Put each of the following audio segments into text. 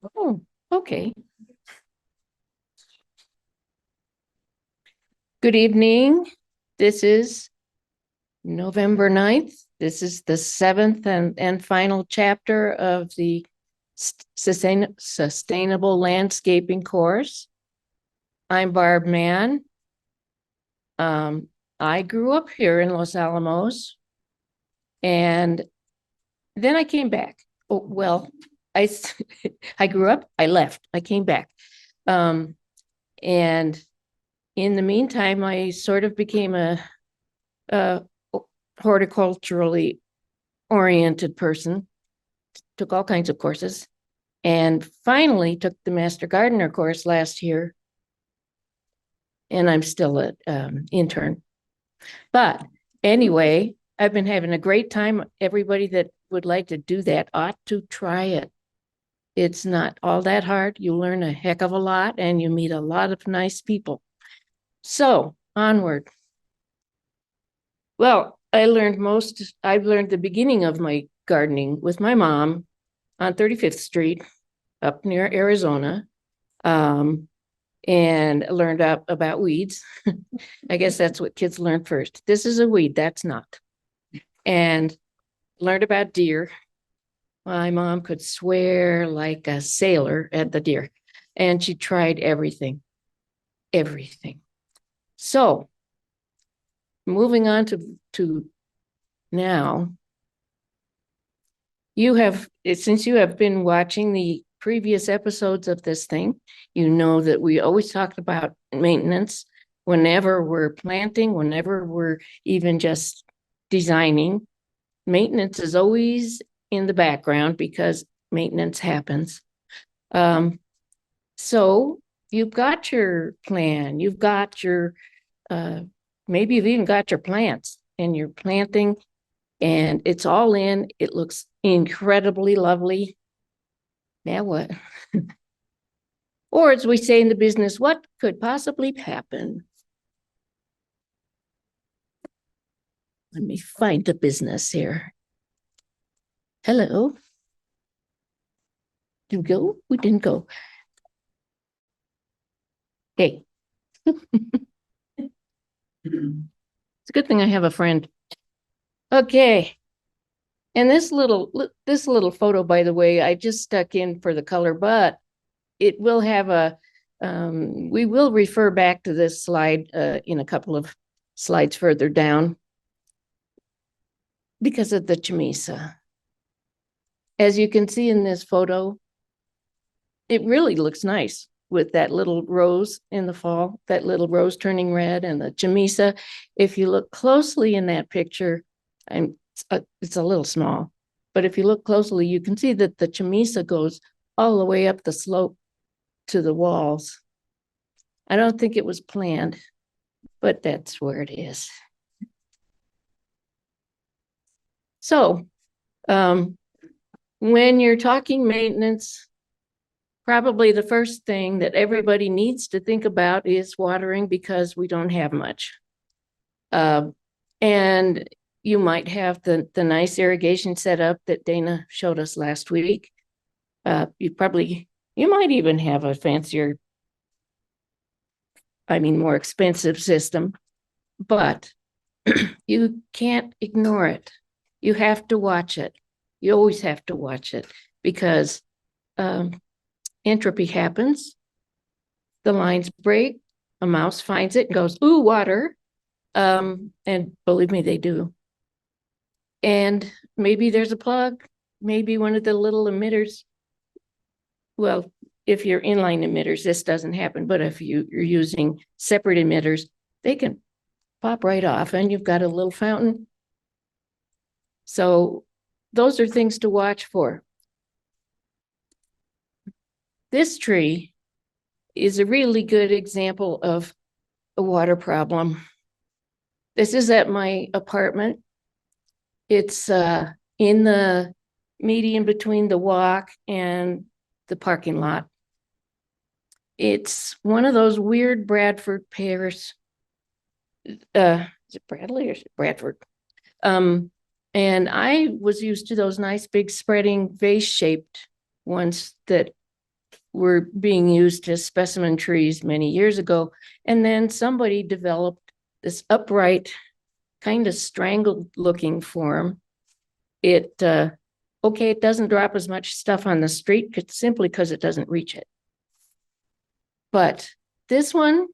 Oh, okay. Good evening. This is November 9th. This is the seventh and final chapter of the Sustainable Landscaping course. I'm Barb Mann. I grew up here in Los Alamos, and then I came back. Oh, well, I I grew up, I left, I came back. And in the meantime, I sort of became a horticulturally oriented person, took all kinds of courses, and finally took the Master Gardener course last year. And I'm still an intern. But anyway, I've been having a great time. Everybody that would like to do that ought to try it. It's not all that hard. You learn a heck of a lot and you meet a lot of nice people. So onward. Well, I've learned the beginning of my gardening with my mom on 35th Street up near Arizona. And learned about weeds. I guess that's what kids learn first. This is a weed, that's not. And learned about deer. My mom could swear like a sailor at the deer, and she tried everything. So moving on to now, since you have been watching the previous episodes of this thing, you know that we always talked about maintenance whenever we're planting, whenever we're even just designing. Maintenance is always in the background because maintenance happens. So you've got your plan, you've got your, maybe you've even got your plants and you're planting and it's all in. It looks incredibly lovely. Now what? Or as we say in the business, what could possibly happen? Let me find the business here. Hello. Did we go? We didn't go. Hey. It's a good thing I have a friend. Okay. And this little photo, by the way, I just stuck in for the color, but it will have we will refer back to this slide in a couple of slides further down because of the chamisa. As you can see in this photo, it really looks nice with that little rose in the fall, that little rose turning red and the chamisa. If you look closely in that picture, it's a little small, but if you look closely, you can see that the chamisa goes all the way up the slope to the walls. I don't think it was planned, but that's where it is. So when you're talking maintenance, probably the first thing that everybody needs to think about is watering because we don't have much. And you might have the nice irrigation setup that Dana showed us last week. You might even have a fancier, more expensive system, but you can't ignore it. You have to watch it. You always have to watch it because entropy happens. The lines break. A mouse finds it and goes, ooh, water. And believe me, they do. And maybe there's a plug. Maybe one of the little emitters. Well, if you're inline emitters, this doesn't happen. But if you're using separate emitters, they can pop right off and you've got a little fountain. So those are things to watch for. This tree is a really good example of a water problem. This is at my apartment. It's in the median between the walk and the parking lot. It's one of those weird Bradford pears. Is it Bradley or is it Bradford? And I was used to those nice big spreading vase-shaped ones that were being used as specimen trees many years ago. And then somebody developed this upright, kind of strangled looking form. It, okay, it doesn't drop as much stuff on the street simply because it doesn't reach it. But this one,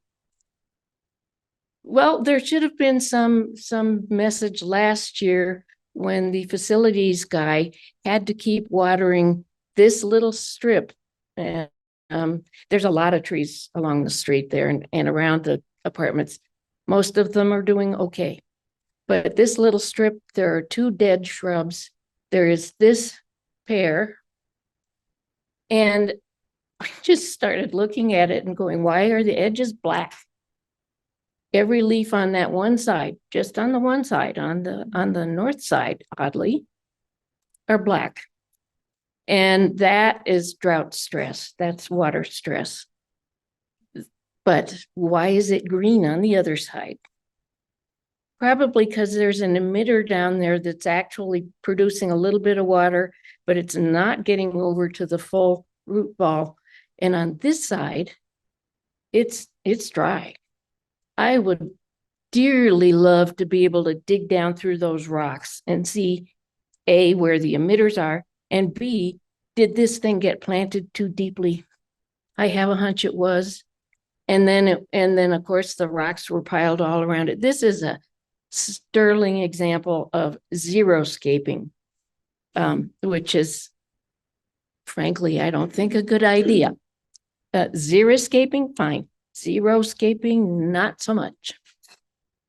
well, there should have been some message last year when the facilities guy had to keep watering this little strip. And there's a lot of trees along the street there and around the apartments. Most of them are doing okay. But this little strip, there are 2 dead shrubs. There is this pear. And I just started looking at it and going, why are the edges black? Every leaf on that one side, just on the one side, on the north side, oddly, are black. And that is drought stress. That's water stress. But why is it green on the other side? Probably because there's an emitter down there that's actually producing a little bit of water, but it's not getting over to the full root ball. And on this side, it's dry. I would dearly love to be able to dig down through those rocks and see A, where the emitters are, and B, did this thing get planted too deeply? I have a hunch it was. And then of course the rocks were piled all around it. This is a sterling example of xeriscaping, which is, frankly, I don't think a good idea. Xeriscaping, fine. Xeriscaping, not so much.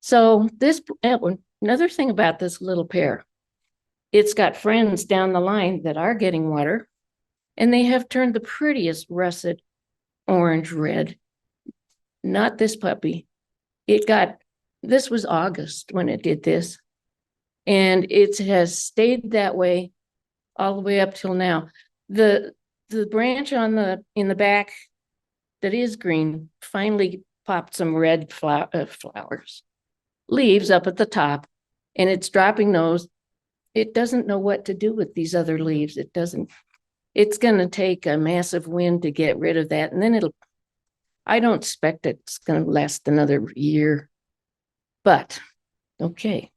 So this, another thing about this little pear, it's got friends down the line that are getting water, and they have turned the prettiest russet orange red. Not this puppy. This was August when it did this, and it has stayed that way all the way up till now. The branch in the back that is green finally popped some red flowers, leaves up at the top, and it's dropping those. It doesn't know what to do with these other leaves. It's going to take a massive wind to get rid of that. And then I don't expect it's going to last another year, but okay.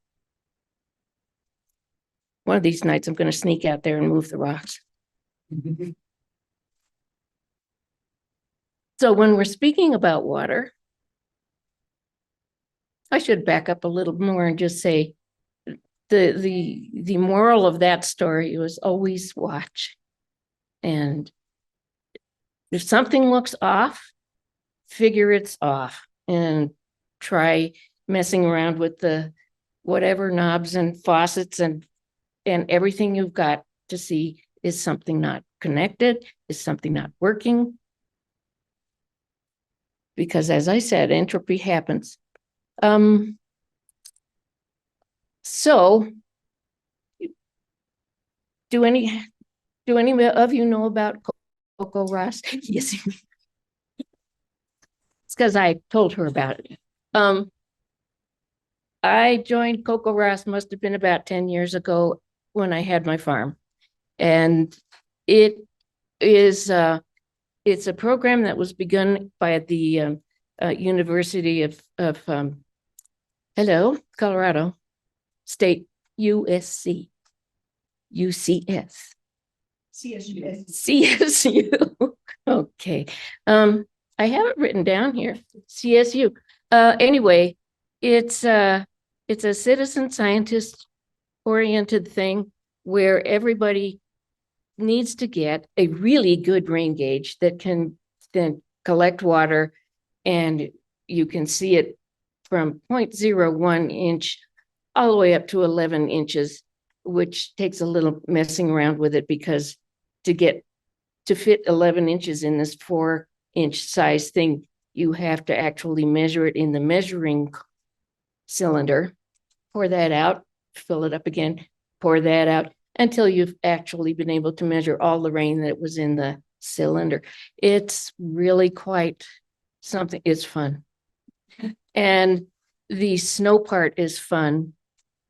One of these nights I'm going to sneak out there and move the rocks. So when we're speaking about water, I should back up a little more and just say the moral of that story was always watch. And if something looks off, figure it's off and try messing around with the whatever knobs and faucets and everything you've got to see, is something not connected? Is something not working? Because as I said, entropy happens. So do any of you know about Coco Ross? Yes. It's because I told her about it. I joined Coco Ross, must have been about 10 years ago when I had my farm. And it is it's a program that was begun by the University of Colorado State, USC, UCS. CSU. Okay. I have it written down here. CSU. Anyway, it's a citizen scientist oriented thing where everybody needs to get a really good rain gauge that can then collect water, and you can see it from 0.01 inch all the way up to 11 inches, which takes a little messing around with it, because to fit 11 inches in this 4-inch size thing, you have to actually measure it in the measuring cylinder, pour that out, fill it up again, pour that out, until you've actually been able to measure all the rain that was in the cylinder. It's really quite something. It's fun. And the snow part is fun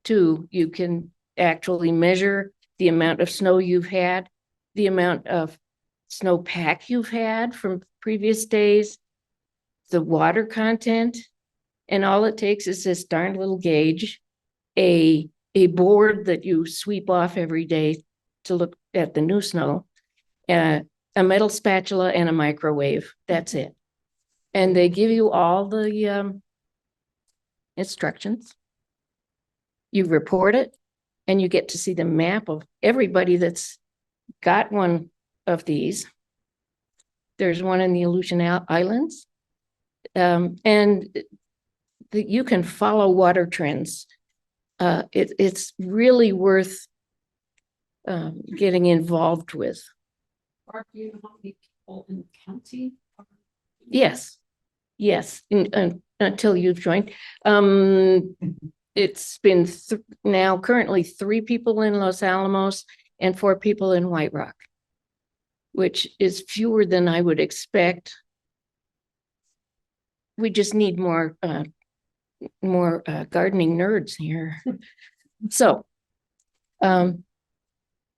too. You can actually measure the amount of snow you've had, the amount of snowpack you've had from previous days, the water content, and all it takes is this darn little gauge, a board that you sweep off every day to look at the new snow, a metal spatula, and a microwave. That's it. And they give you all the instructions. You report it, and you get to see the map of everybody that's got one of these. There's one in the Aleutian Islands. And you can follow water trends. It's really worth getting involved with. Are you how many people in the county? Yes, until you've joined. It's been now currently 3 people in Los Alamos and 4 people in White Rock, which is fewer than I would expect. We just need more gardening nerds here. So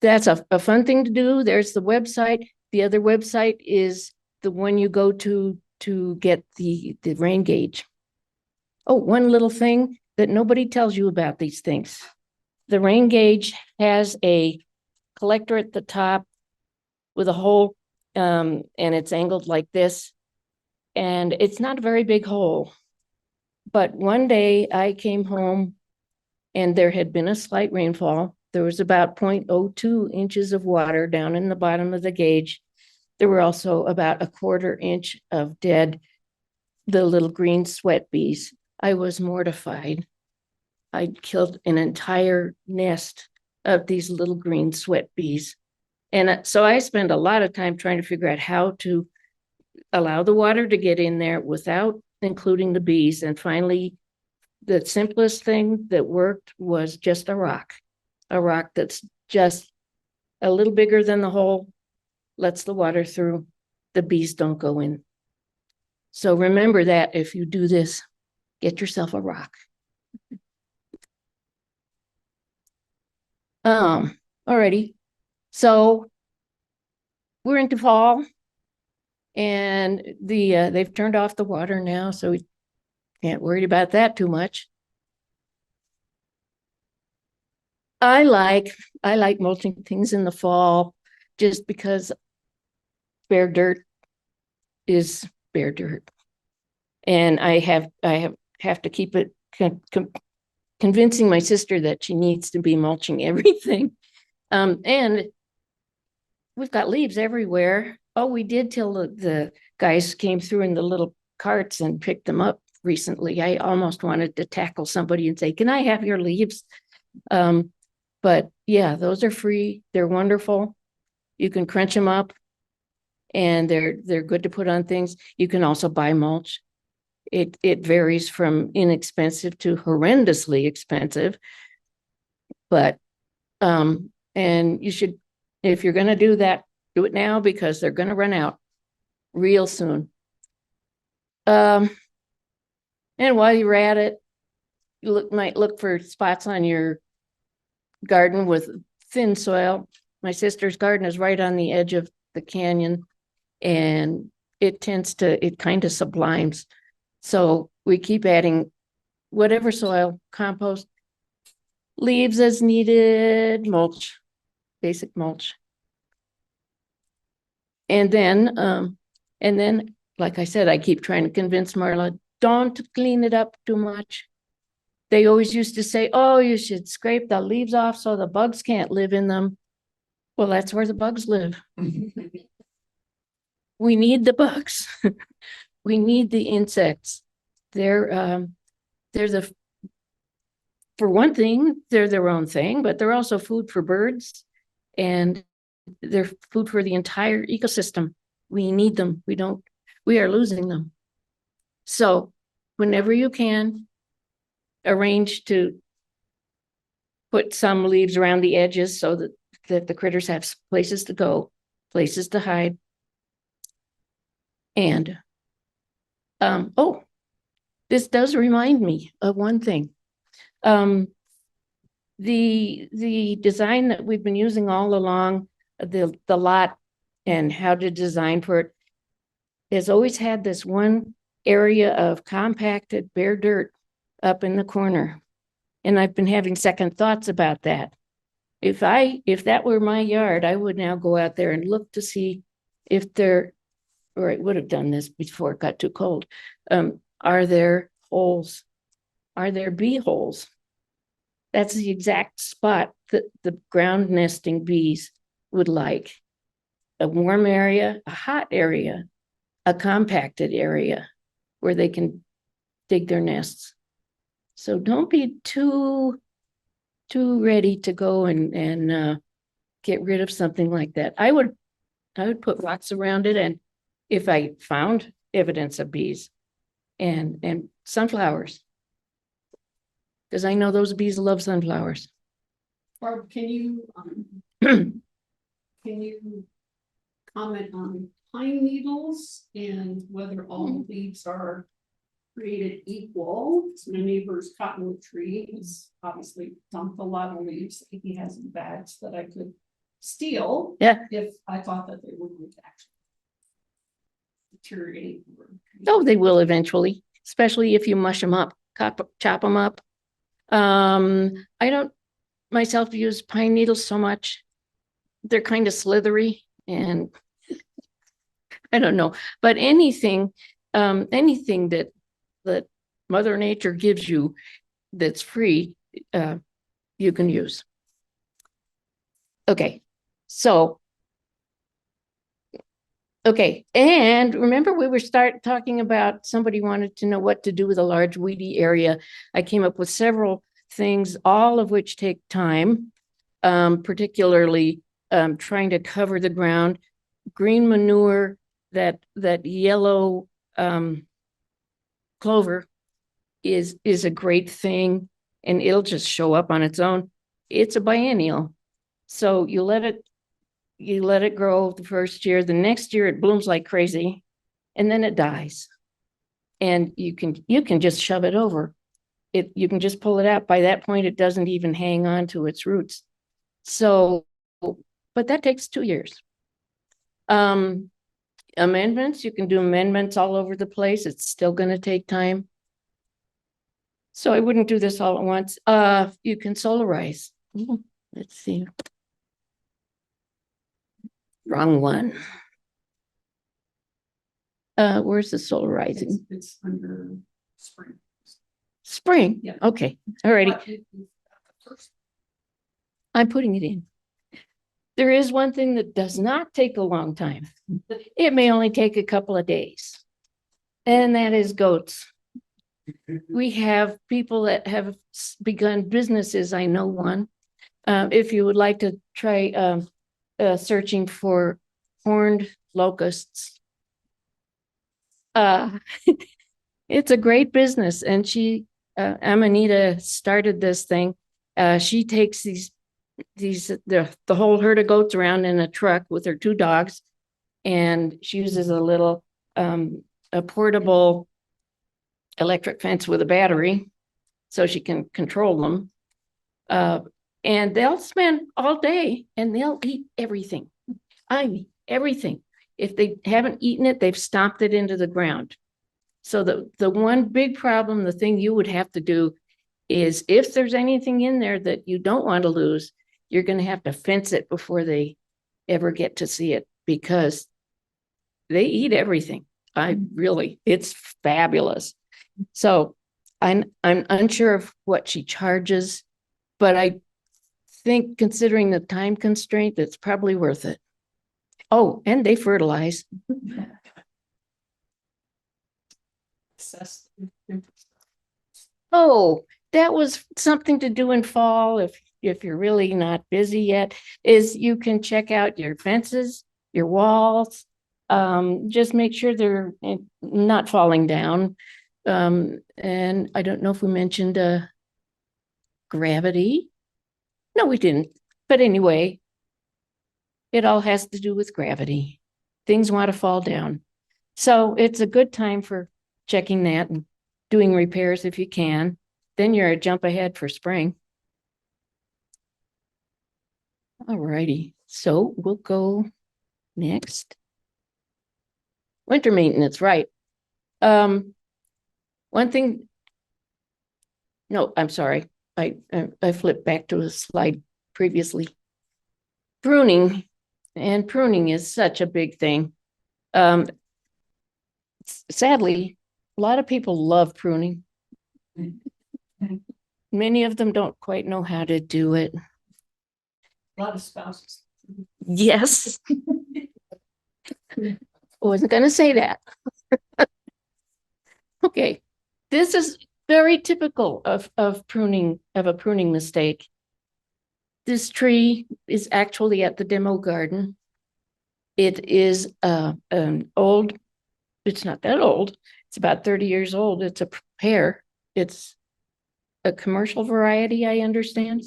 that's a fun thing to do. There's the website. The other website is the one you go to get the rain gauge. Oh, one little thing that nobody tells you about these things. The rain gauge has a collector at the top with a hole, and it's angled like this. And it's not a very big hole. But one day I came home and there had been a slight rainfall. There was about 0.02 inches of water down in the bottom of the gauge. There were also about 1/4 inch of the little green sweat bees. I was mortified. I'd killed an entire nest of these little green sweat bees. And so I spent a lot of time trying to figure out how to allow the water to get in there without including the bees. And finally, the simplest thing that worked was just a rock that's just a little bigger than the hole, lets the water through, the bees don't go in. So remember that if you do this, get yourself a rock. Alrighty. So we're into fall, and they've turned off the water now, so we can't worry about that too much. I like mulching things in the fall just because bare dirt is bare dirt. And I have to keep it convincing my sister that she needs to be mulching everything. And we've got leaves everywhere. Oh, we did till the guys came through in the little carts and picked them up recently. I almost wanted to tackle somebody and say, "Can I have your leaves?" But yeah, those are free. They're wonderful. You can crunch them up and they're good to put on things. You can also buy mulch. It varies from inexpensive to horrendously expensive. But and you should, if you're going to do that, do it now because they're going to run out real soon. And while you're at it, you might look for spots on your garden with thin soil. My sister's garden is right on the edge of the canyon, and it kind of sublimes. So we keep adding whatever soil, compost, leaves as needed, mulch, basic mulch. And then, like I said, I keep trying to convince Marla, don't clean it up too much. They always used to say, oh, you should scrape the leaves off so the bugs can't live in them. Well, that's where the bugs live. We need the bugs. We need the insects. For one thing, they're their own thing, but they're also food for birds, and they're food for the entire ecosystem. We need them. We are losing them. So whenever you can, arrange to put some leaves around the edges so that the critters have places to go, places to hide. And oh, this does remind me of one thing. The design that we've been using all along, the lot and how to design for it, has always had this one area of compacted bare dirt up in the corner. And I've been having second thoughts about that. If that were my yard, I would now go out there and look to see if there, or I would have done this before it got too cold. Are there holes? Are there bee holes? That's the exact spot that the ground nesting bees would like. A warm area, a hot area, a compacted area where they can dig their nests. So don't be too ready to go and get rid of something like that. I would put rocks around it, and if I found evidence of bees and sunflowers, because I know those bees love sunflowers. Barb, can you comment on pine needles and whether all leaves are created equal? So my neighbor's cottonwood tree has obviously dumped a lot of leaves that he has in bags that I could steal. Yeah. If I thought that they wouldn't actually deteriorate. Oh, they will eventually, especially if you mush them up, chop them up. I don't myself use pine needles so much. They're kind of slithery and I don't know, but anything that Mother Nature gives you that's free, you can use. Okay, so okay, and remember we were talking about somebody wanted to know what to do with a large weedy area. I came up with several things, all of which take time, particularly trying to cover the ground. Green manure, that yellow clover is a great thing, and it'll just show up on its own. It's a biennial, so you let it grow the first year. The next year it blooms like crazy, and then it dies. And you can just shove it over. You can just pull it out. By that point, it doesn't even hang on to its roots. So, but that takes 2 years. Amendments, you can do amendments all over the place. It's still going to take time. So I wouldn't do this all at once. You can solarize. Let's see. Wrong one. Where's the solarizing? It's under spring. Spring. Yeah. Okay. All righty. I'm putting it in. There is one thing that does not take a long time. It may only take a couple of days, and that is goats. We have people that have begun businesses. I know one. If you would like to try searching for horned locusts, it's a great business. And Amanita started this thing. She takes the whole herd of goats around in a truck with her 2 dogs, and she uses a little a portable electric fence with a battery so she can control them. And they'll spend all day and they'll eat everything. I mean, everything. If they haven't eaten it, they've stomped it into the ground. So the one big problem, the thing you would have to do is, if there's anything in there that you don't want to lose, you're going to have to fence it before they ever get to see it, because they eat everything. It's fabulous. So I'm unsure of what she charges, but I think, considering the time constraint, that's probably worth it. Oh, and they fertilize. Oh, that was something to do in fall if you're really not busy yet, is you can check out your fences, your walls. Just make sure they're not falling down. And I don't know if we mentioned gravity. No, we didn't. But anyway, it all has to do with gravity. Things want to fall down. So it's a good time for checking that and doing repairs if you can. Then you're a jump ahead for spring. All righty. So we'll go Next. Winter maintenance, right. One thing. No, I'm sorry. I flipped back to a slide previously. Pruning, and pruning is such a big thing. Sadly, a lot of people love pruning. Many of them don't quite know how to do it. A lot of spouses. Yes. I wasn't going to say that. Okay. This is very typical of pruning, of a pruning mistake. This tree is actually at the demo garden. It is an old, it's not that old. It's about 30 years old. It's a pear. It's a commercial variety, I understand.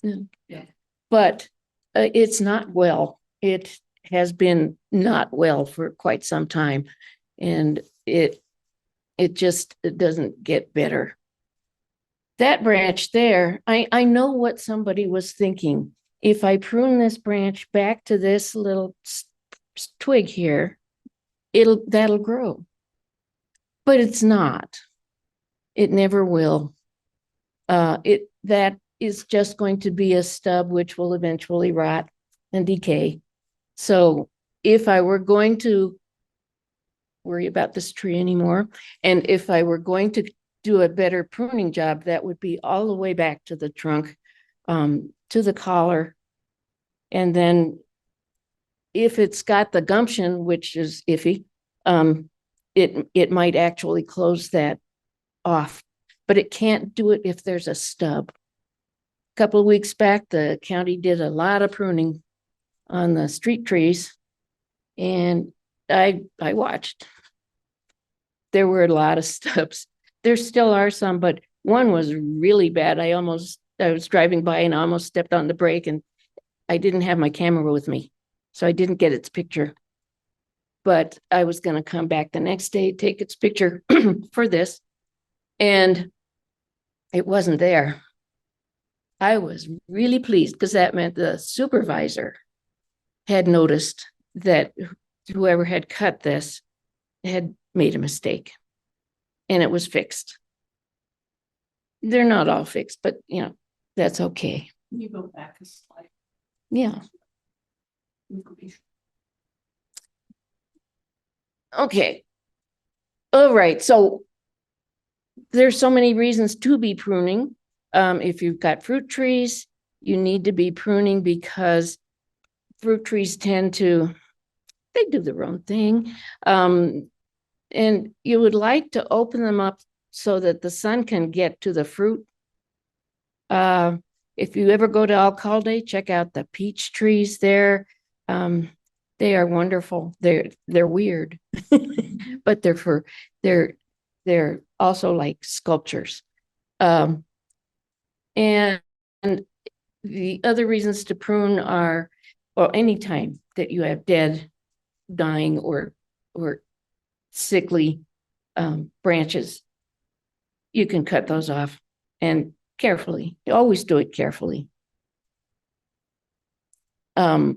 Yeah. But it's not well. It has been not well for quite some time. And it doesn't get better. That branch there, I know what somebody was thinking. If I prune this branch back to this little twig here, that'll grow. But it's not. It never will. That is just going to be a stub which will eventually rot and decay. So if I were going to worry about this tree anymore, and if I were going to do a better pruning job, that would be all the way back to the trunk, to the collar. And then if it's got the gumption, which is iffy, it might actually close that off, but it can't do it if there's a stub. A couple of weeks back, the county did a lot of pruning on the street trees, and I watched. There were a lot of stubs. There still are some, but one was really bad. I was driving by and I almost stepped on the brake, and I didn't have my camera with me, so I didn't get its picture. But I was going to come back the next day, take its picture for this, and it wasn't there. I was really pleased because that meant the supervisor had noticed that whoever had cut this had made a mistake, and it was fixed. They're not all fixed, but that's okay. You go back a slide. Yeah. Information. Okay. All right. So there's so many reasons to be pruning. If you've got fruit trees, you need to be pruning because fruit trees they do their own thing. And you would like to open them up so that the sun can get to the fruit. If you ever go to Alcalde, check out the peach trees there. They are wonderful. They're weird, but they're also like sculptures. And the other reasons to prune are, well, anytime that you have dead, dying, or sickly branches, you can cut those off, and carefully. You always do it carefully. So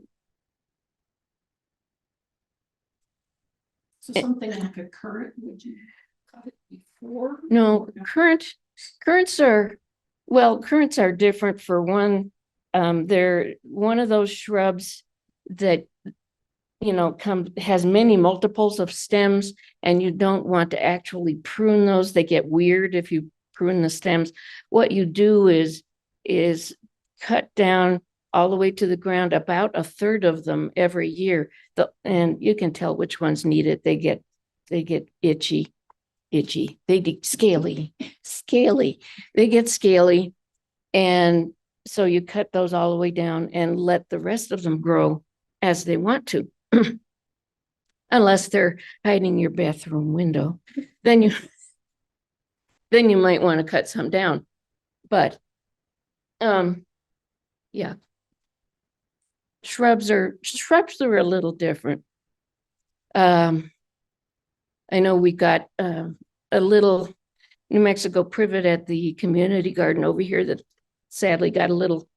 something like a currant, would you cut it before? No, currants are different. For one, they're one of those shrubs that has many multiples of stems, and you don't want to actually prune those. They get weird if you prune the stems. What you do is cut down all the way to the ground, about a third of them every year. And you can tell which ones need it. They get itchy. They get scaly. They get scaly. And so you cut those all the way down and let the rest of them grow as they want to. Unless they're hiding your bathroom window, then you might want to cut some down. But yeah. Shrubs are a little different. I know we got a little New Mexico privet at the community garden over here that sadly got a little,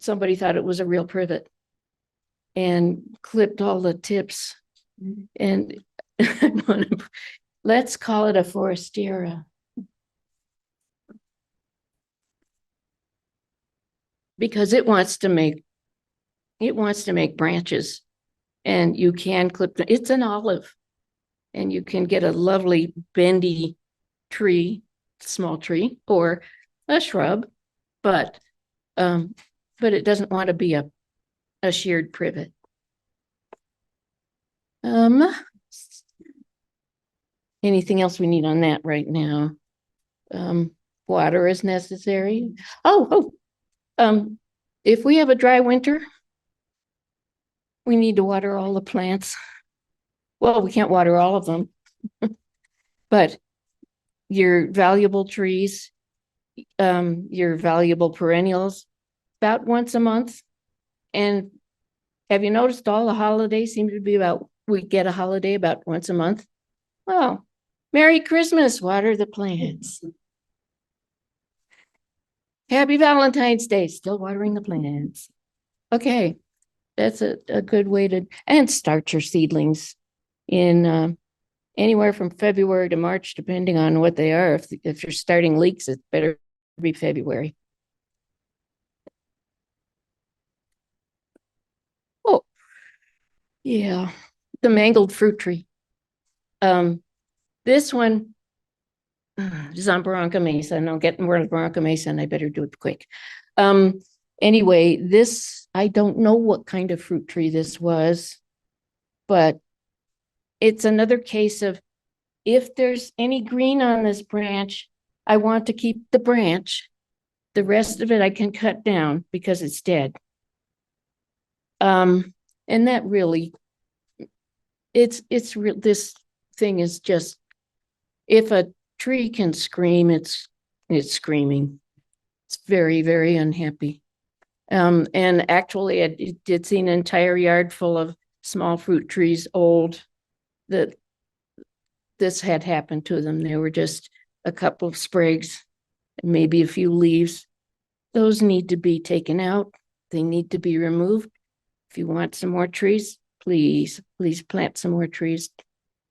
somebody thought it was a real privet. and clipped all the tips. And let's call it a forastera. Because it wants to make branches, and you can clip it's an olive, and you can get a lovely bendy tree, small tree, or a shrub, but it doesn't want to be a sheared privet. Anything else we need on that right now? Water is necessary. If we have a dry winter, we need to water all the plants. Well, we can't water all of them, but your valuable trees, your valuable perennials, about once a month. And have you noticed all the holidays seem to be we get a holiday about once a month? Well, Merry Christmas, water the plants. Happy Valentine's Day, still watering the plants. Okay, that's a good way to, and start your seedlings in anywhere from February to March, depending on what they are. If you're starting leeks, it better be February. Oh, yeah, the mangled fruit tree. This one is on Barranca Mesa, and I'll get more of Barranca Mesa, and I better do it quick. Anyway, this, I don't know what kind of fruit tree this was, but it's another case of, if there's any green on this branch, I want to keep the branch. The rest of it I can cut down because it's dead. And that really, it's real. This thing is just, if a tree can scream, it's screaming. It's very, very unhappy. And actually, I did see an entire yard full of small fruit trees, old, that this had happened to them. They were just a couple of sprigs, maybe a few leaves. Those need to be taken out. They need to be removed. If you want some more trees, please plant some more trees.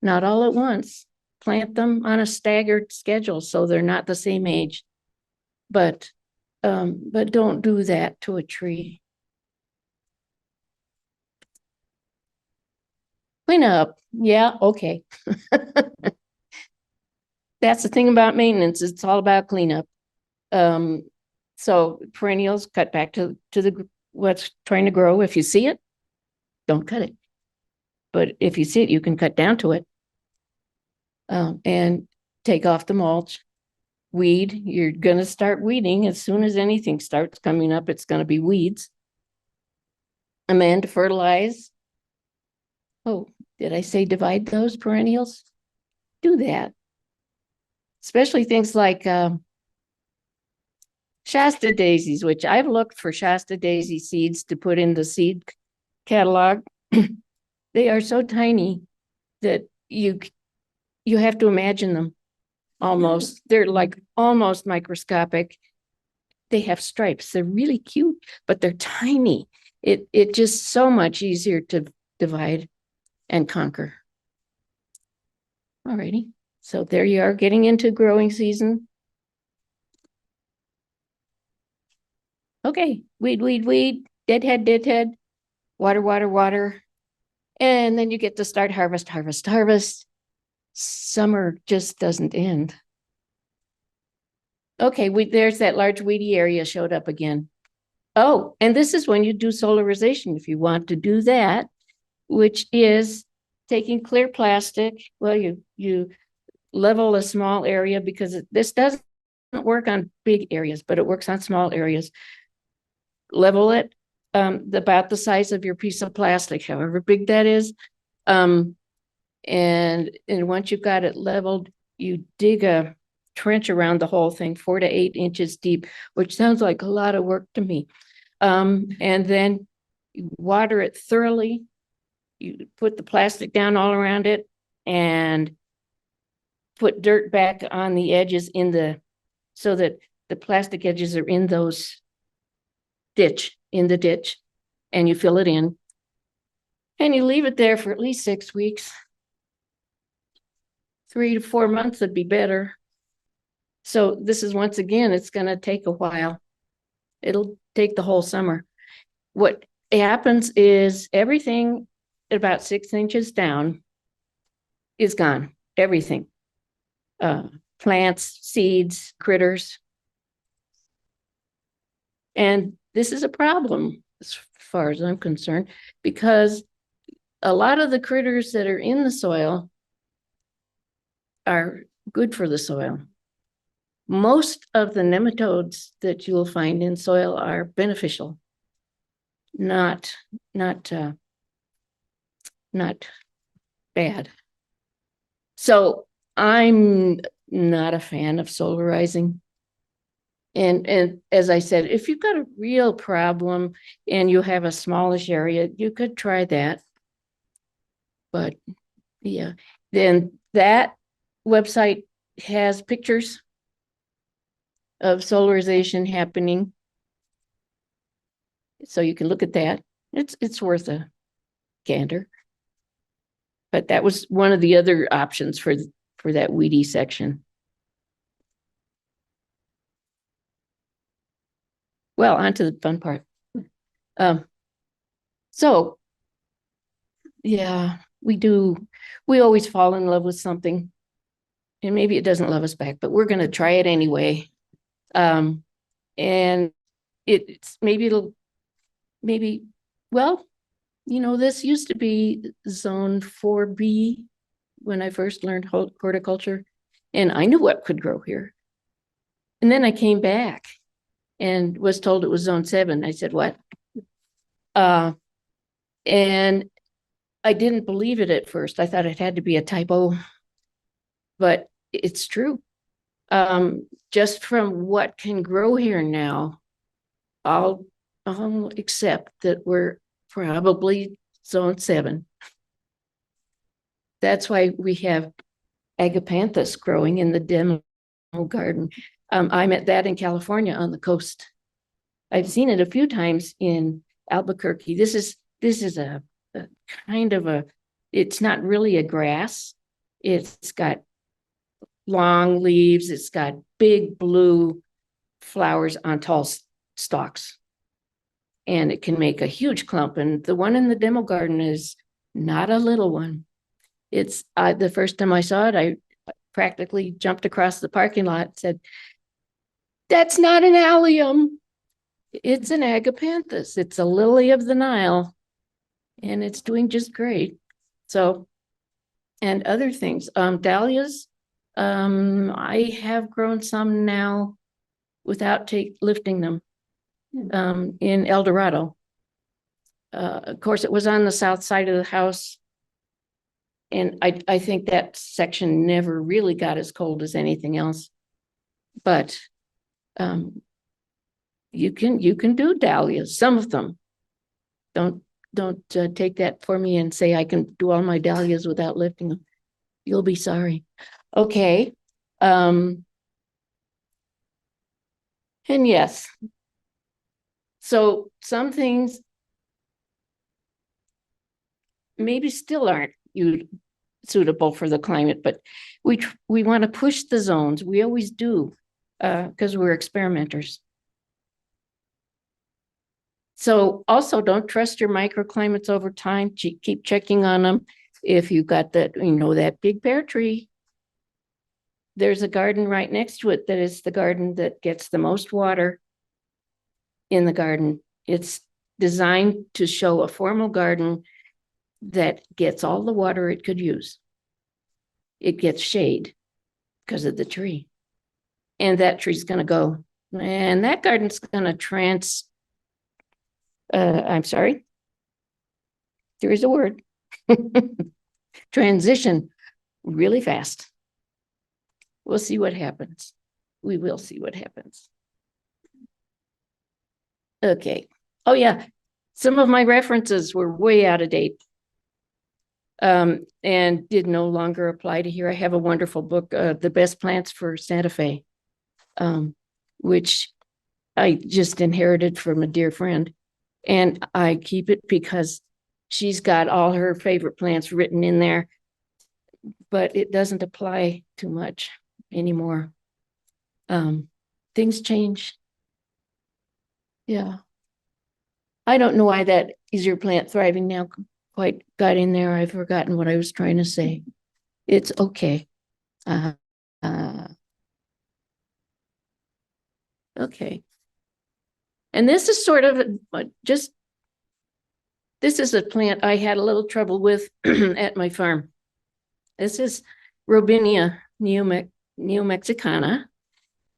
Not all at once. Plant them on a staggered schedule so they're not the same age. But don't do that to a tree. Clean up. Yeah, okay. That's the thing about maintenance. It's all about cleanup. So perennials, cut back to the what's trying to grow. If you see it, don't cut it. But if you see it, you can cut down to it. And take off the mulch. Weed, you're going to start weeding as soon as anything starts coming up. It's going to be weeds. Amend, fertilize. Oh, did I say divide those perennials? Do that. Especially things like Shasta daisies, which I've looked for Shasta daisy seeds to put in the seed catalog. They are so tiny that you have to imagine them almost. They're like almost microscopic. They have stripes. They're really cute, but they're tiny. It just so much easier to divide and conquer. Alrighty. So there you are, getting into growing season. Okay, weed, deadhead, water. And then you get to start harvest. Summer just doesn't end. Okay, there's that large weedy area showed up again. Oh, and this is when you do solarization, if you want to do that, which is taking clear plastic. Well, you level a small area, because this doesn't work on big areas, but it works on small areas. Level it about the size of your piece of plastic, however big that is. And once you've got it leveled, you dig a trench around the whole thing, 4 to 8 inches deep, which sounds like a lot of work to me. And then you water it thoroughly. You put the plastic down all around it and put dirt back on the edges so that the plastic edges are in the ditch, and you fill it in. And you leave it there for at least 6 weeks. 3 to 4 months would be better. So this is, once again, it's going to take a while. It'll take the whole summer. What happens is everything about 6 inches down is gone. Everything. Plants, seeds, critters. And this is a problem as far as I'm concerned, because a lot of the critters that are in the soil are good for the soil. Most of the nematodes that you'll find in soil are beneficial, not bad. So I'm not a fan of solarizing. And as I said, if you've got a real problem and you have a smallish area, you could try that. But yeah, then that website has pictures of solarization happening. So you can look at that. It's worth a gander. But that was one of the other options for that weedy section. Well, on to the fun part. So yeah, we always fall in love with something, and maybe it doesn't love us back, but we're going to try it anyway. And it's well, this used to be zone 4B when I first learned horticulture, and I knew what could grow here. And then I came back and was told it was zone 7. I said, what? And I didn't believe it at first. I thought it had to be a typo, but it's true. Just from what can grow here now, I'll accept that we're probably zone 7. That's why we have agapanthus growing in the demo garden. I met that in California on the coast. I've seen it a few times in Albuquerque. This is a kind of it's not really a grass. It's got long leaves. It's got big blue flowers on tall stalks. And it can make a huge clump. And the one in the demo garden is not a little one. It's the first time I saw it, I practically jumped across the parking lot and said, that's not an allium. It's an agapanthus. It's a lily of the Nile. And it's doing just great. So, and other things, dahlias, I have grown some now without lifting them in El Dorado. Of course, it was on the south side of the house. And I think that section never really got as cold as anything else. But you can do dahlias, some of them. Don't take that for me and say I can do all my dahlias without lifting them. You'll be sorry. Okay. And yes. So some things maybe still aren't suitable for the climate, but we want to push the zones. We always do, because we're experimenters. So also don't trust your microclimates over time. Keep checking on them. If you've got that big pear tree, there's a garden right next to it that is the garden that gets the most water in the garden. It's designed to show a formal garden that gets all the water it could use. It gets shade because of the tree. And that tree's going to go. And that garden's going to I'm sorry. There is a word. Transition really fast. We'll see what happens. We will see what happens. Okay. Oh, yeah. Some of my references were way out of date and did no longer apply to here. I have a wonderful book, The Best Plants for Santa Fe, which I just inherited from a dear friend. And I keep it because she's got all her favorite plants written in there, but it doesn't apply too much anymore. Things change. Yeah. I don't know why that Is Your Plant Thriving Now quite got in there. I've forgotten what I was trying to say. It's okay. Uh, okay. And this is sort of this is a plant I had a little trouble with at my farm. This is Robinia neomexicana.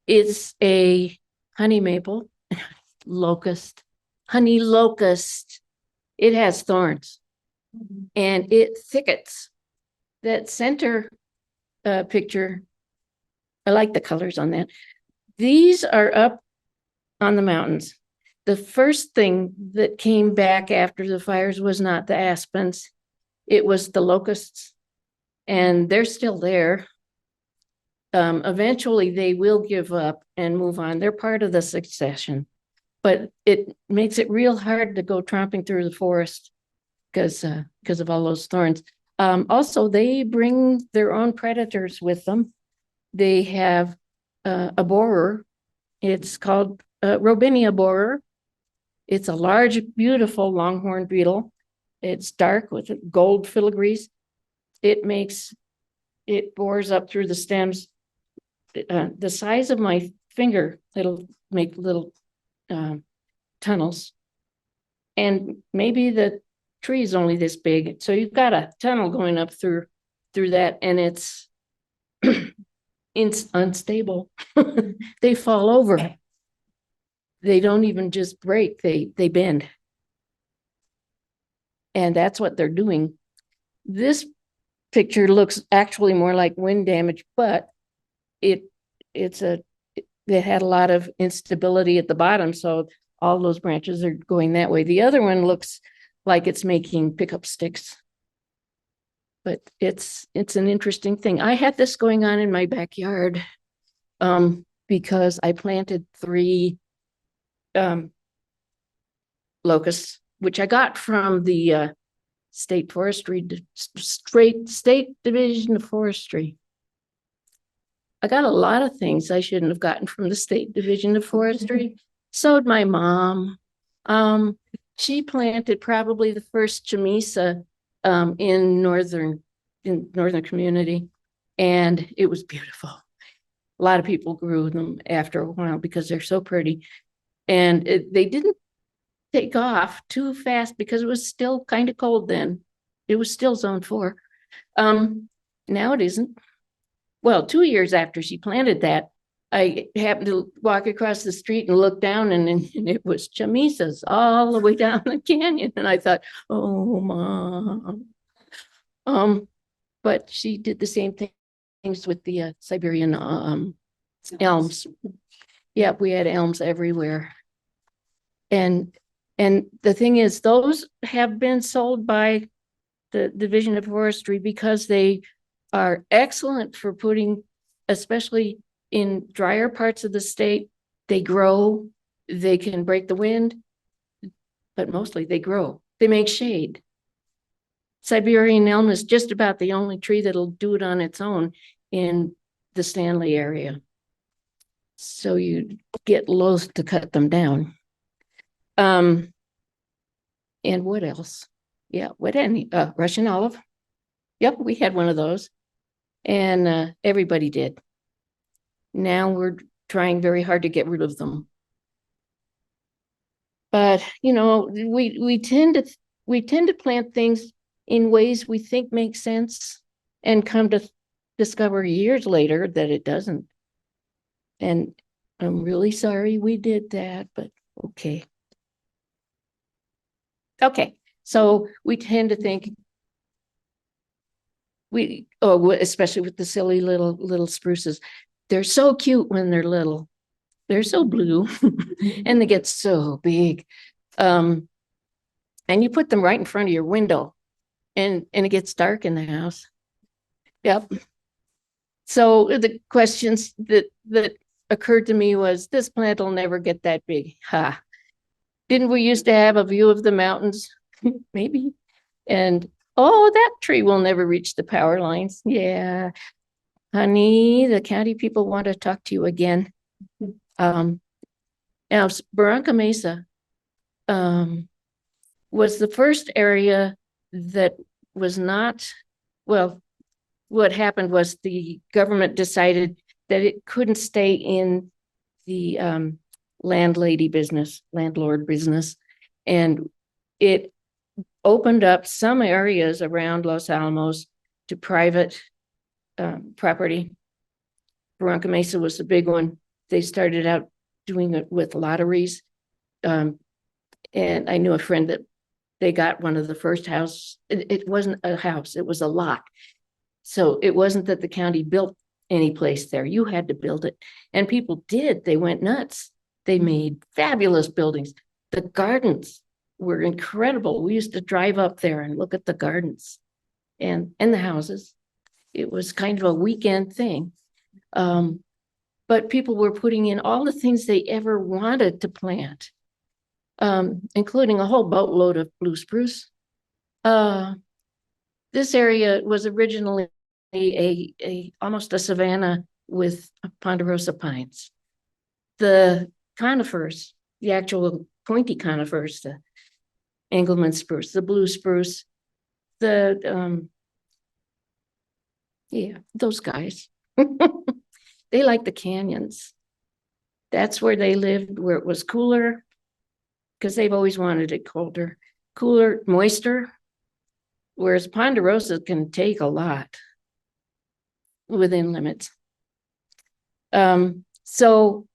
It's a honey maple, locust, honey locust. It has thorns and it thickets. That center picture, I like the colors on that. These are up on the mountains. The first thing that came back after the fires was not the aspens, it was the locusts, and they're still there. Eventually they will give up and move on. They're part of the succession, but it makes it real hard to go tromping through the forest because of all those thorns. Also, they bring their own predators with them. They have a borer. It's called Robinia borer. It's a large, beautiful longhorn beetle. It's dark with gold filigrees. It bores up through the stems. The size of my finger, it'll make little tunnels. And maybe the tree is only this big. So you've got a tunnel going up through that, and it's unstable. They fall over. They don't even just break, they bend. And that's what they're doing. This picture looks actually more like wind damage, but it had a lot of instability at the bottom, so all those branches are going that way. The other one looks like it's making pickup sticks. But it's an interesting thing. I had this going on in my backyard because I planted 3 locusts, which I got from the State Division of Forestry. I got a lot of things I shouldn't have gotten from the State Division of Forestry. So did my mom. She planted probably the first chamisa in northern community, and it was beautiful. A lot of people grew them after a while because they're so pretty, and they didn't take off too fast because it was still kind of cold then. It was still zone 4. Now it isn't. Well, 2 years after she planted that, I happened to walk across the street and look down, and it was chamisas all the way down the canyon. And I thought, oh, Mom. But she did the same things with the Siberian elms. Yeah, we had elms everywhere. And the thing is, those have been sold by the Division of Forestry because they are excellent for putting, especially in drier parts of the state. They grow, they can break the wind, but mostly they grow. They make shade. Siberian elm is just about the only tree that'll do it on its own in the Stanley area. So you get loath to cut them down. And what else? Yeah, Russian olive. Yep, we had one of those. And everybody did. Now we're trying very hard to get rid of them. But we tend to plant things in ways we think make sense and come to discover years later that it doesn't. And I'm really sorry we did that, but okay. Okay, so we tend to think especially with the silly little spruces, they're so cute when they're little. They're so blue and they get so big. And you put them right in front of your window and it gets dark in the house. Yep. So the questions that occurred to me was, this plant will never get that big. Ha. Didn't we used to have a view of the mountains? Maybe. And, oh, that tree will never reach the power lines. Yeah, honey, the county people want to talk to you again. Now, Barranca Mesa was the first area that was not, well, what happened was the government decided that it couldn't stay in the landlord business. And it opened up some areas around Los Alamos to private property. Barranca Mesa was the big one. They started out doing it with lotteries. And I knew a friend that they got one of the first houses. It wasn't a house, it was a lot. So it wasn't that the county built any place there. You had to build it. And people did. They went nuts. They made fabulous buildings. The gardens were incredible. We used to drive up there and look at the gardens and the houses. It was kind of a weekend thing. But people were putting in all the things they ever wanted to plant, including a whole boatload of blue spruce. This area was originally almost a savanna with ponderosa pines. The conifers, the actual pointy conifers, the Engelmann spruce, the blue spruce, the yeah, those guys. They like the canyons. That's where they lived, where it was cooler, because they've always wanted it colder, cooler, moister. Whereas ponderosa can take a lot within limits. So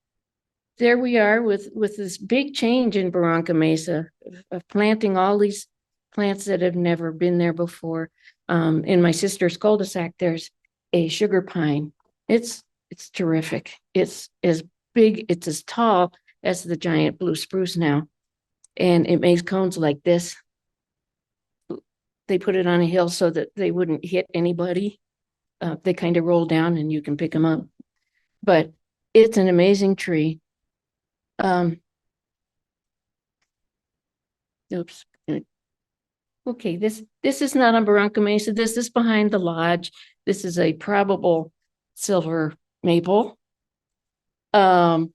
there we are with this big change in Barranca Mesa of planting all these plants that have never been there before. In my sister's cul-de-sac, there's a sugar pine. It's terrific. It's as big, it's as tall as the giant blue spruce now. And it makes cones like this. They put it on a hill so that they wouldn't hit anybody. They kind of roll down and you can pick them up. But it's an amazing tree. Oops. Okay, this is not on Barranca Mesa. This is behind the lodge. This is a probable silver maple. But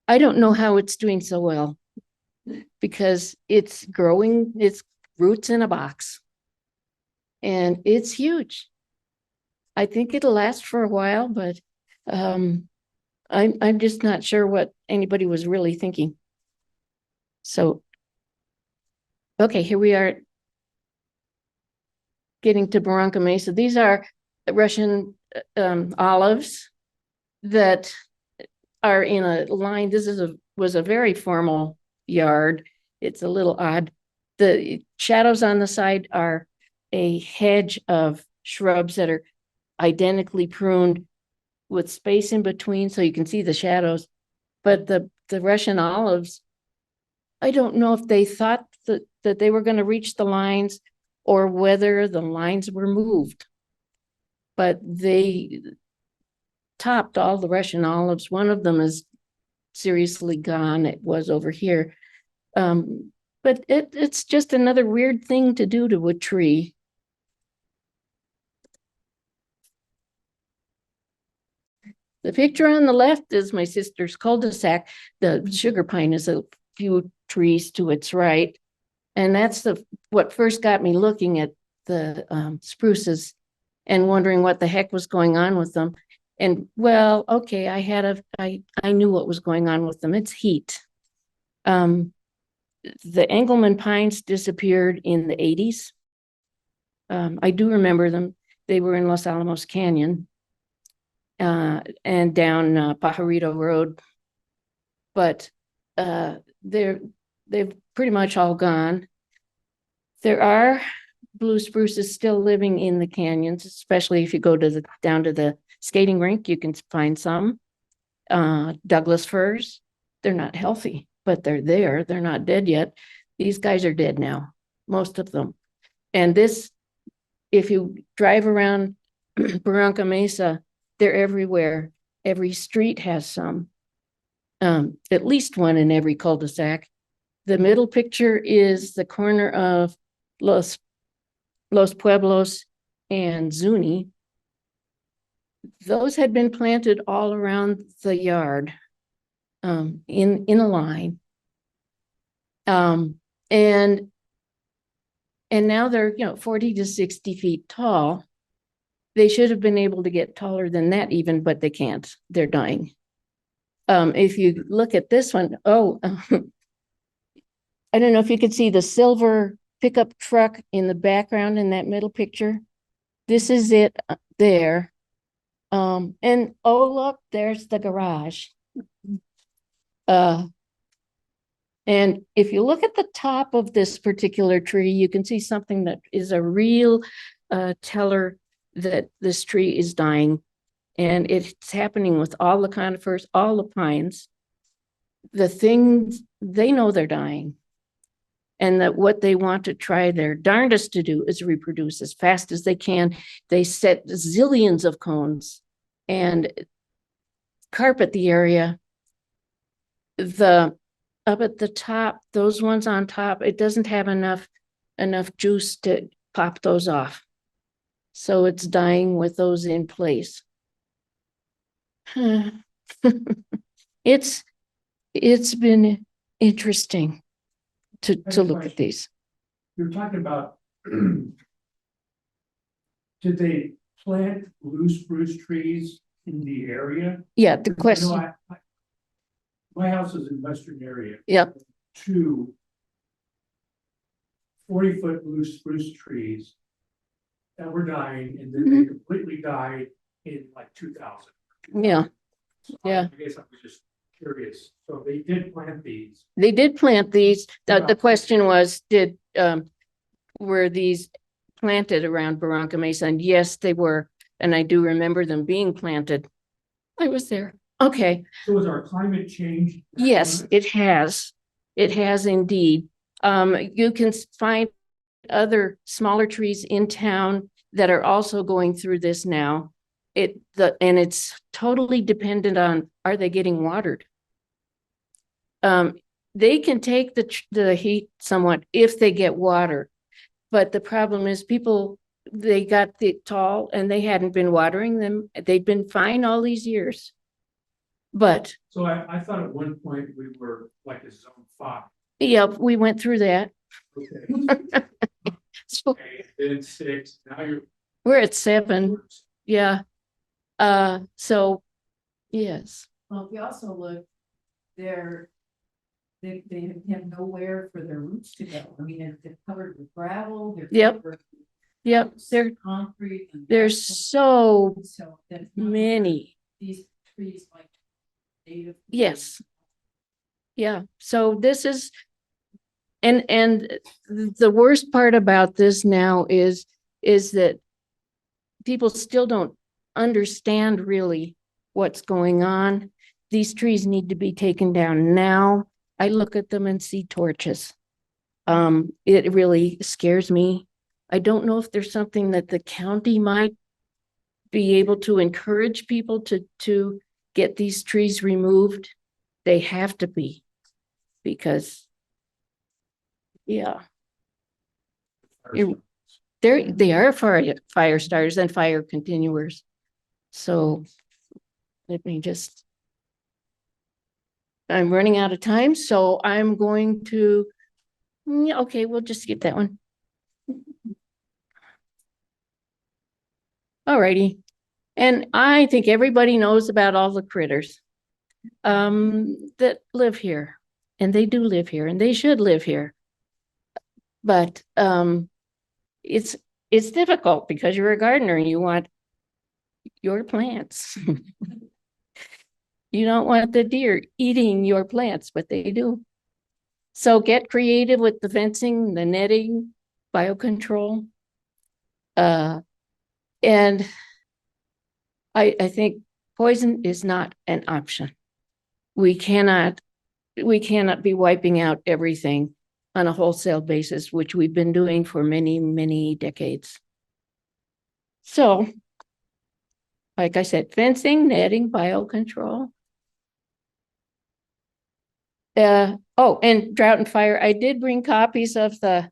I don't know how it's doing so well because it's growing its roots in a box and it's huge. I think it'll last for a while, but I'm just not sure what anybody was really thinking. So, okay, here we are getting to Barranca Mesa. These are Russian olives that are in a line. This was a very formal yard. It's a little odd. The shadows on the side are a hedge of shrubs that are identically pruned with space in between so you can see the shadows. But the Russian olives, I don't know if they thought that they were going to reach the lines or whether the lines were moved. But they topped all the Russian olives. One of them is seriously gone. It was over here. But it's just another weird thing to do to a tree. The picture on the left is my sister's cul-de-sac. The sugar pine is a few trees to its right. And that's what first got me looking at the spruces and wondering what the heck was going on with them. And well, okay, I knew what was going on with them. It's heat. The Engelmann pines disappeared in the 80s. I do remember them. They were in Los Alamos Canyon and down Pajarito Road. But they've pretty much all gone. There are blue spruces still living in the canyons, especially if you go down to the skating rink, you can find some. Douglas firs, they're not healthy, but they're there. They're not dead yet. These guys are dead now, most of them. And this, if you drive around Barranca Mesa, they're everywhere. Every street has some, at least one in every cul-de-sac. The middle picture is the corner of Los Pueblos and Zuni. Those had been planted all around the yard, in a line. And now they're, 40 to 60 feet tall. They should have been able to get taller than that even, but they can't. They're dying. If you look at this one, I don't know if you could see the silver pickup truck in the background in that middle picture. This is it there. And look, there's the garage. And if you look at the top of this particular tree, you can see something that is a real teller that this tree is dying. And it's happening with all the conifers, all the pines. The things, they know they're dying. And that what they want to try their darndest to do is reproduce as fast as they can. They set zillions of cones and carpet the area. Up at the top, those ones on top, it doesn't have enough juice to pop those off. So it's dying with those in place. It's been interesting to look at these. You're talking about, did they plant blue spruce trees in the area? Yeah, the question. My house is in western area. Yep. 2 40-foot blue spruce trees that were dying, and then they completely died in like 2000. Yeah. So Yeah. I guess I'm just curious. So they did plant these. They did plant these. The question was, were these planted around Barranca Mesa? And yes, they were. And I do remember them being planted. I was there. Okay. So has our climate changed? Yes, it has. It has indeed. You can find other smaller trees in town that are also going through this now. And it's totally dependent on, are they getting watered? They can take the heat somewhat if they get water, but the problem is they got tall and they hadn't been watering them. They'd been fine all these years. But So I thought at one point we were like a zone 5. yeah, we went through that. Okay. So Okay, then 6. Now we're at 7. Yeah. So yes. Well, if you also look, they have nowhere for their roots to go. I mean, they're covered with gravel. Yep. Yep. They're concrete. And there's asphalt. so that's not many. these trees like native. Yes. Yeah. So this is, and the worst part about this now is that people still don't understand really what's going on. These trees need to be taken down now. I look at them and see torches. It really scares me. I don't know if there's something that the county might be able to encourage people to get these trees removed. They have to be, because yeah, they are fire starters and fire continuers. So let me just, I'm running out of time, so I'm going to, okay, we'll just skip that one. All righty. And I think everybody knows about all the critters that live here, and they do live here, and they should live here. But it's difficult because you're a gardener and you want your plants. You don't want the deer eating your plants, but they do. So get creative with the fencing, the netting, biocontrol. And I think poison is not an option. We cannot be wiping out everything on a wholesale basis, which we've been doing for many, many decades. So, like I said, fencing, netting, biocontrol. Oh, and drought and fire. I did bring copies of the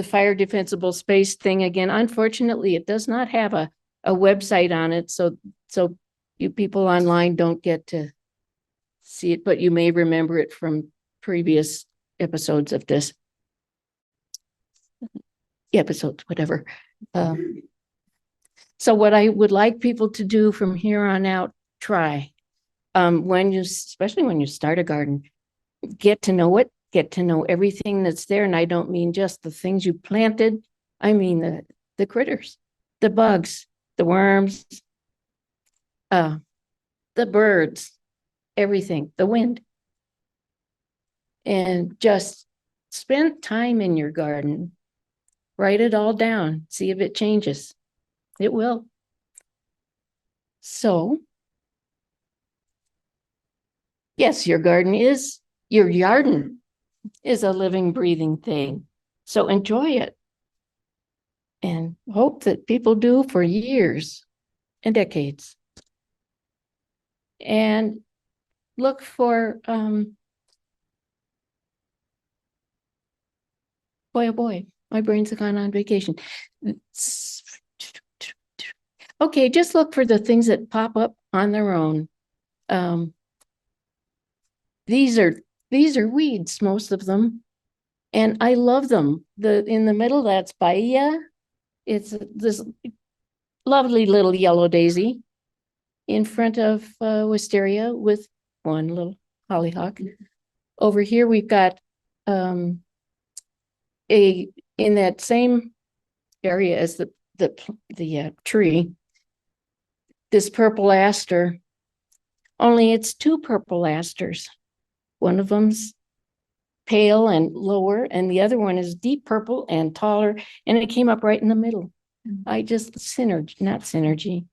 fire defensible space thing again. Unfortunately, it does not have a website on it, so you people online don't get to see it, but you may remember it from previous episodes of this. Episodes, whatever. So what I would like people to do from here on out, try, especially when you start a garden, get to know it, get to know everything that's there. And I don't mean just the things you planted. I mean the critters, the bugs, the worms, the birds, everything, the wind. And just spend time in your garden. Write it all down. See if it changes. It will. So, yes, your garden is a living, breathing thing. So enjoy it. And hope that people do for years and decades. And look for, boy, oh boy, my brain's gone on vacation. Okay, just look for the things that pop up on their own. These are weeds, most of them, and I love them. In the middle, that's Bahia. It's this lovely little yellow daisy in front of wisteria with one little hollyhock. Over here, we've got in that same area as the tree, this purple aster, only it's two purple asters. One of them's pale and lower, and the other one is deep purple and taller, and it came up right in the middle. I just serendipity.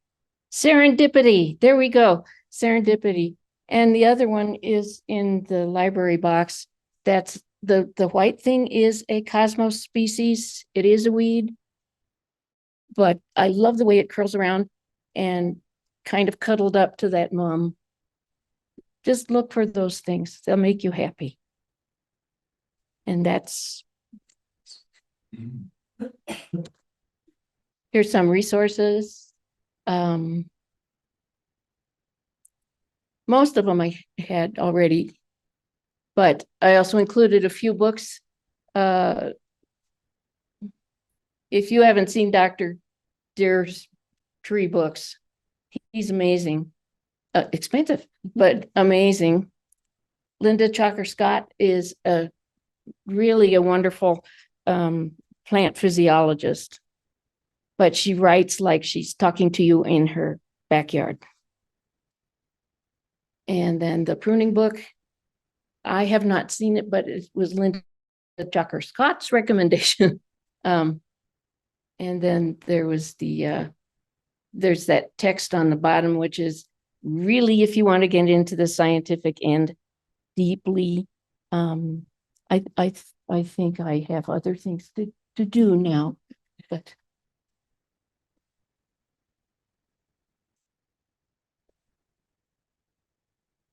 There we go. Serendipity. And the other one is in the library box. That's the white thing is a cosmos species. It is a weed, but I love the way it curls around and kind of cuddled up to that mom. Just look for those things. They'll make you happy. And that's, here's some resources. Most of them I had already, but I also included a few books. If you haven't seen Dr. Deere's tree books, he's amazing. Expensive, but amazing. Linda Chalker Scott is really a wonderful plant physiologist, but she writes like she's talking to you in her backyard. And then the pruning book, I have not seen it, but it was Linda Chalker Scott's recommendation. And then there was there's that text on the bottom, which is really, if you want to get into the scientific end deeply, I think I have other things to do now, but.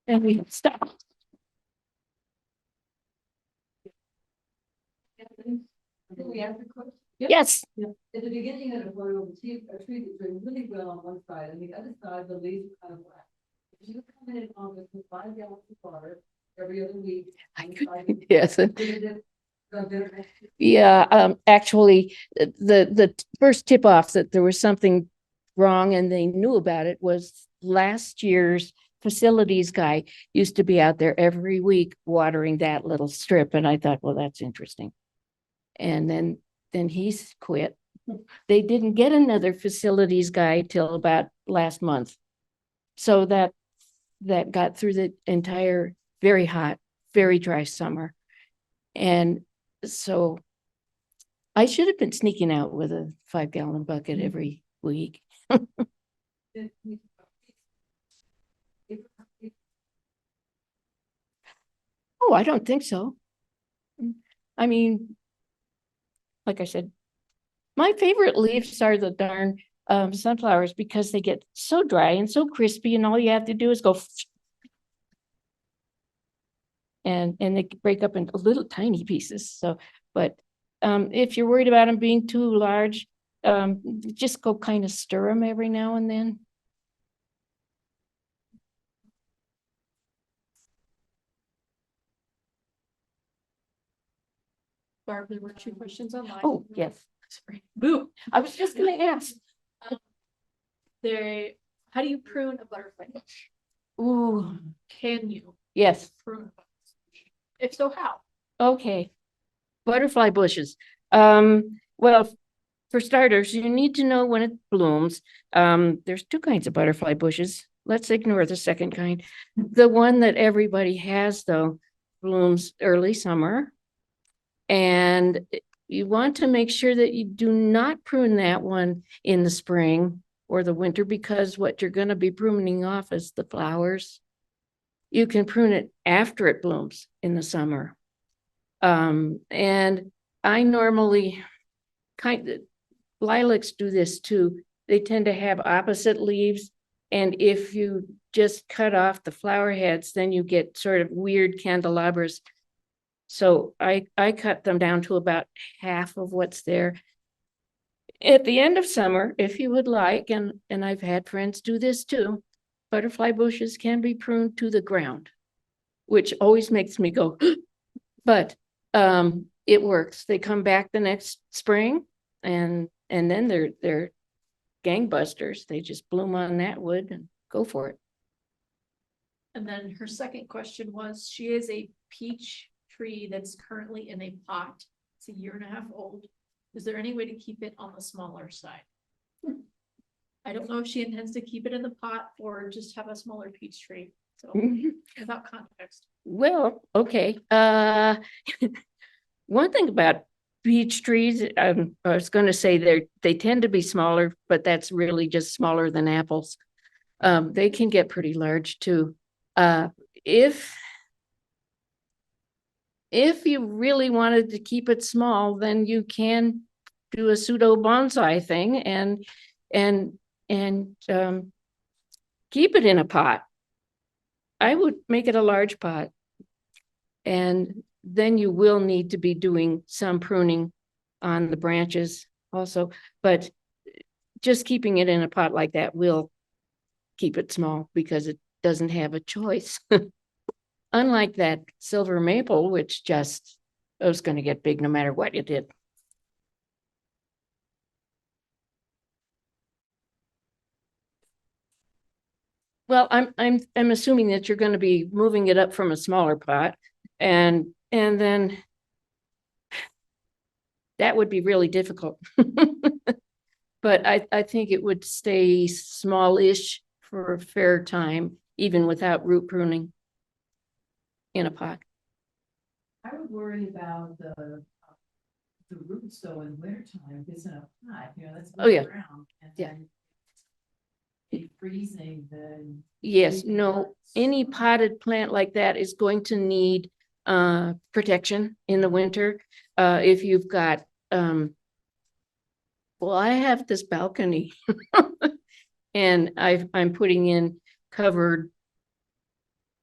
And we stop. Can we ask a question? Yes. At the beginning of the photo, a tree that's doing really well on one side, and the other side, the leaves are kind of black. If you come in August with 5 gallons of water every other week. Yes. Yeah, actually, the first tip off that there was something wrong and they knew about it was last year's facilities guy used to be out there every week watering that little strip. And I thought, well, that's interesting. And then he's quit. They didn't get another facilities guy till about last month. So that got through the entire very hot, very dry summer. And so I should have been sneaking out with a 5-gallon bucket every week. Oh, I don't think so. I mean, like I said, my favorite leaves are the darn sunflowers because they get so dry and so crispy, and all you have to do is go. and they break up into little tiny pieces. So, but if you're worried about them being too large, just go kind of stir them every now and then. Barb, there were two questions online. Oh, yes. Sorry. Boo. I was just gonna ask. How do you prune a butterfly bush? Ooh, Can you yes. prune a butterfly bush? If so, how? Okay. Butterfly bushes. Well, for starters, you need to know when it blooms. There's two kinds of butterfly bushes. Let's ignore the second kind. The one that everybody has, though, blooms early summer. And you want to make sure that you do not prune that one in the spring or the winter, because what you're going to be pruning off is the flowers. You can prune it after it blooms in the summer. And I normally lilacs do this too. They tend to have opposite leaves. And if you just cut off the flower heads, then you get sort of weird candelabras. So I cut them down to about half of what's there. At the end of summer, if you would like, and I've had friends do this too, butterfly bushes can be pruned to the ground, which always makes me go, but it works. They come back the next spring and then they're gangbusters. They just bloom on that wood and go for it. And then her second question was, she is a peach tree that's currently in a pot. It's 1.5 years old. Is there any way to keep it on the smaller side? I don't know if she intends to keep it in the pot or just have a smaller peach tree. So without context. Well, okay. One thing about peach trees, I was going to say they tend to be smaller, but that's really just smaller than apples. They can get pretty large too. If you really wanted to keep it small, then you can do a pseudo bonsai thing and keep it in a pot. I would make it a large pot. And then you will need to be doing some pruning on the branches also, but just keeping it in a pot like that will keep it small because it doesn't have a choice. Unlike that silver maple, which just was going to get big no matter what you did. Well, I'm assuming that you're going to be moving it up from a smaller pot, and then that would be really difficult. But I think it would stay small-ish for a fair time, even without root pruning in a pot. I would worry about the roots though in wintertime, if it's in a pot, you know, that's. Oh, yeah. Around, and Yeah. then it freezing, then. Yes, no, any potted plant like that is going to need protection in the winter. If you've got, well, I have this balcony and I'm putting in covered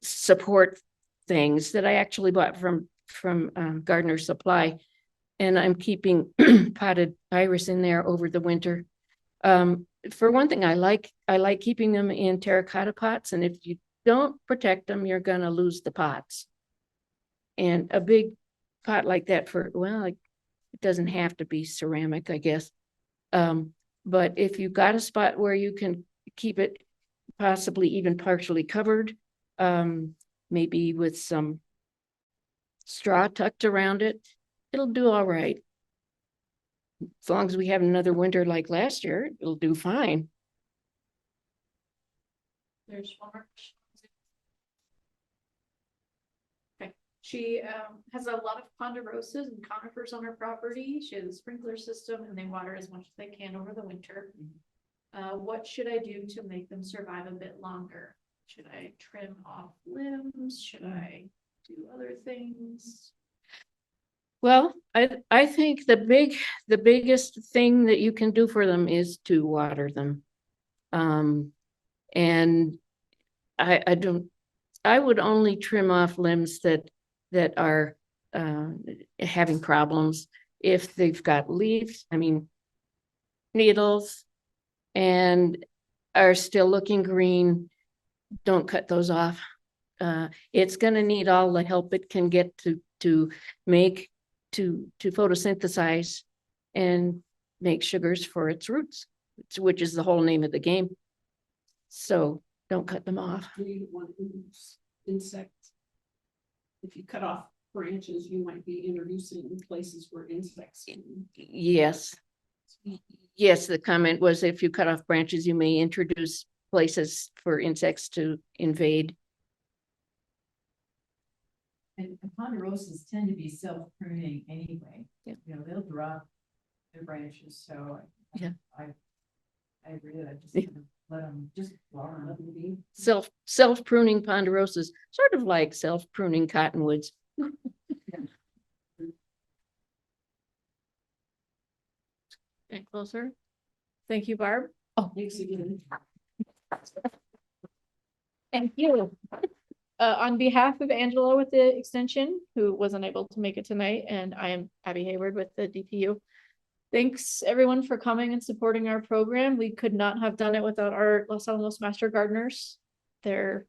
support things that I actually bought from Gardener Supply, and I'm keeping potted iris in there over the winter. For one thing, I like keeping them in terracotta pots, and if you don't protect them, you're gonna lose the pots. And a big pot like that it doesn't have to be ceramic, I guess. But if you've got a spot where you can keep it possibly even partially covered, maybe with some straw tucked around it, it'll do all right. As long as we have another winter like last year, it'll do fine. There's one more question. Okay, she has a lot of ponderosas and conifers on her property. She has a sprinkler system and they water as much as they can over the winter. What should I do to make them survive a bit longer? Should I trim off limbs? Should I do other things? Well, I think the biggest thing that you can do for them is to water them. And I would only trim off limbs that that are having problems. If they've got leaves, needles, and are still looking green, don't cut those off. It's gonna need all the help it can get to photosynthesize and make sugars for its roots, which is the whole name of the game. So don't cut them off. You don't want to introduce insects. If you cut off branches, you might be introducing places where insects. Yes. Yes, the comment was if you cut off branches, you may introduce places for insects to invade. And ponderosas tend to be self-pruning anyway. Yeah. You know, they'll drop their branches, so. Yeah. I agree that I just Yeah. kind of let them just let them be. Self-pruning ponderosas, sort of like self-pruning cottonwoods. And closer. Thank you, Barb. Thanks again. Thank you. On behalf of Angela with the extension, who wasn't able to make it tonight, and I am Abby Hayward with the DPU. Thanks everyone for coming and supporting our program. We could not have done it without our Los Alamos Master Gardeners. Their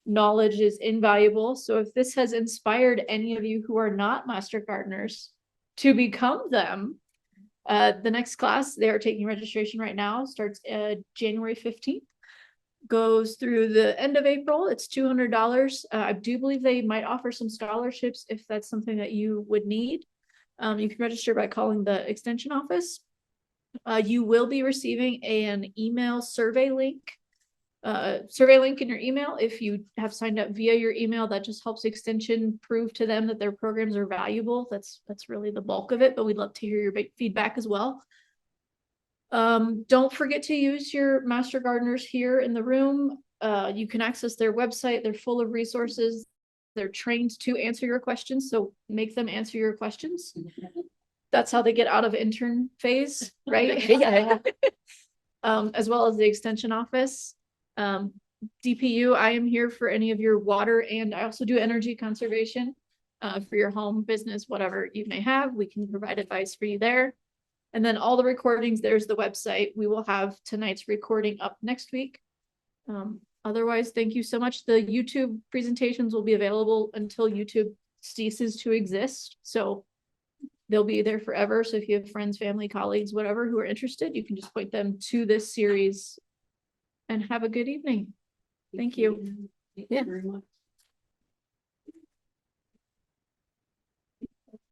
knowledge is invaluable. So if this has inspired any of you who are not Master Gardeners to become them, the next class, they are taking registration right now, starts January 15th. Goes through the end of April. It's $200. I do believe they might offer some scholarships if that's something that you would need. You can register by calling the extension office. You will be receiving an email survey link in your email. If you have signed up via your email, that just helps extension prove to them that their programs are valuable. That's really the bulk of it, but we'd love to hear your feedback as well. Don't forget to use your Master Gardeners here in the room. You can access their website. They're full of resources. They're trained to answer your questions, so make them answer your questions. That's how they get out of intern phase, right? Yeah. As well as the extension office. DPU, I am here for any of your water, and I also do energy conservation for your home, business, whatever you may have. We can provide advice for you there. And then all the recordings, there's the website. We will have tonight's recording up next week. Otherwise, thank you so much. The YouTube presentations will be available until YouTube ceases to exist. So they'll be there forever. So if you have friends, family, colleagues, whatever, who are interested, you can just point them to this series and have a good evening. Thank you. Thank you very much.